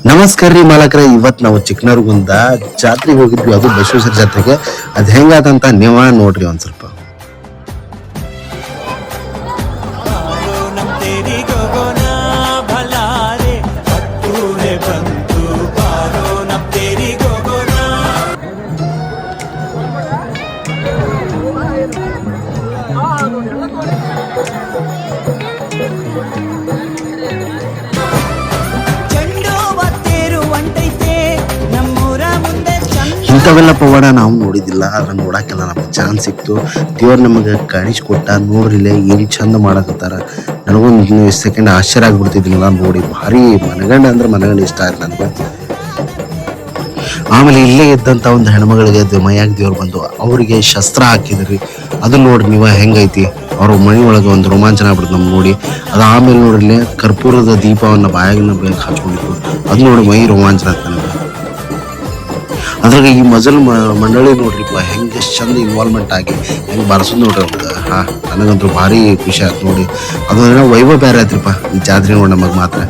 ನಮಸ್ಕಾರ ರೀ ಮಾಲಕರ. ಇವತ್ತು ನಾವು ಚಿಕ್ಕನೂರ್ಗುಂದ ಜಾತ್ರೆಗೆ ಹೋಗಿದ್ವಿ, ಅದು ಬಸವೇಶ್ವರ ಜಾತ್ರೆಗೆ. ಅದು ಹೆಂಗಾದಂತ ನೀವ ನೋಡ್ರಿ ಒಂದ್ ಸ್ವಲ್ಪ. ಇಂಥವೆಲ್ಲ ಪವಾಡ ನಾವು ನೋಡಿದ್ದಿಲ್ಲ, ಅದನ್ನ ನೋಡಾಕೆಲ್ಲ ನಮ್ಗೆ ಚಾನ್ಸ್ ಸಿಕ್ತು. ದೇವ್ರು ನಮಗೆ ಕಾಣಿಸ್ಕೊಟ್ಟ. ನೋಡ್ರಿಲ್ಲ ಏನು ಚಂದ ಮಾಡಕತ್ತಾರ. ನನಗೊಂದು ಸೆಕೆಂಡ್ ಆಶ್ಚರ್ಯ ಆಗ್ಬಿಡ್ತಿದ್ದಿಲ್ಲ ನೋಡಿ. ಭಾರಿ ಮನಗಂಡ ಅಂದ್ರೆ ಮನಗಂಡ ಇಷ್ಟ ಆಯ್ತು ನನಗೆ. ಆಮೇಲೆ ಇಲ್ಲೇ ಇದ್ದಂಥ ಒಂದು ಹೆಣ್ಮಗಳಿಗೆ ಮೈಯಾಗ ದೇವ್ರು ಬಂದು ಅವರಿಗೆ ಶಸ್ತ್ರ ಹಾಕಿದ್ರಿ. ಅದನ್ನ ನೋಡ್ರಿ ನೀವು ಹೆಂಗೈತಿ. ಅವ್ರ ಮನೆ ಒಳಗೆ ಒಂದು ರೋಮಾಂಚನ ಆಗ್ಬಿಡ್ತು ನಮ್ಗೆ ನೋಡಿ. ಅದು ಆಮೇಲೆ ನೋಡ್ರಿ ಕರ್ಪೂರದ ದೀಪವನ್ನು ಬಾಯಾಗಿನ ಬೇಕು ಹಚ್ಕೊಂಡಿತ್ತು. ಅದು ನೋಡಿ ಮೈ ರೋಮಾಂಚನ ಆಗ್ತಾನೆ. ಅದ್ರಾಗ ಈ ಮಜಲ್ ಮಂಡಳಿ ನೋಡ್ರಿ ಹೆಂಗೆ ಚಂದ ಇನ್ವಾಲ್ವ್ಮೆಂಟ್ ಆಗಿ ಹೆಂಗೆ ಬಾರಿಸೋದು ನೋಡ್ರಿ ಅವ್ರಿಗೆ. ನನಗಂತೂ ಭಾರಿ ಖುಷಿ ಆಯ್ತು ನೋಡಿ. ಅದನ್ನ ವೈಭವ ಬೇರೆ ಆಯ್ತ್ರಿಪ್ಪ ಈ ಜಾತ್ರೆ ನೋಡಿ ನಮಗೆ ಮಾತ್ರ.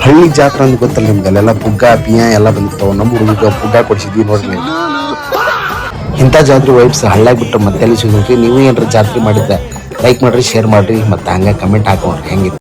ಹಳ್ಳಿ ಜಾತ್ರೆ ಅಂತ ಗೊತ್ತಲ್ಲ ನಿಮ್ಗೆ, ಅಲ್ಲೆಲ್ಲ ಪುಗ್ಗ ಪಿಯ ಎಲ್ಲ ಬಂದಿರ್ತಾವ. ನಮ್ಮ ಹುಡುಗ ಪುಗ್ಗ ಕೊಡಿಸಿದ್ವಿ ನೋಡ್ರಿ. ಇಂಥ ಜಾತ್ರೆ ವೈಬ್ಸ್ ಹಳ್ಳ್ಯಾಗ ಬಿಟ್ಟು ಮತ್ತೆ ಸಿಗೋಕೆ. ನೀವು ಏನಾರ ಜಾತ್ರೆ ಮಾಡಿದ್ರೆ ಲೈಕ್ ಮಾಡ್ರಿ, ಶೇರ್ ಮಾಡ್ರಿ, ಮತ್ತೆ ಹಂಗೆ ಕಮೆಂಟ್ ಹಾಕೋರಿ ಹೆಂಗಿತ್ತು.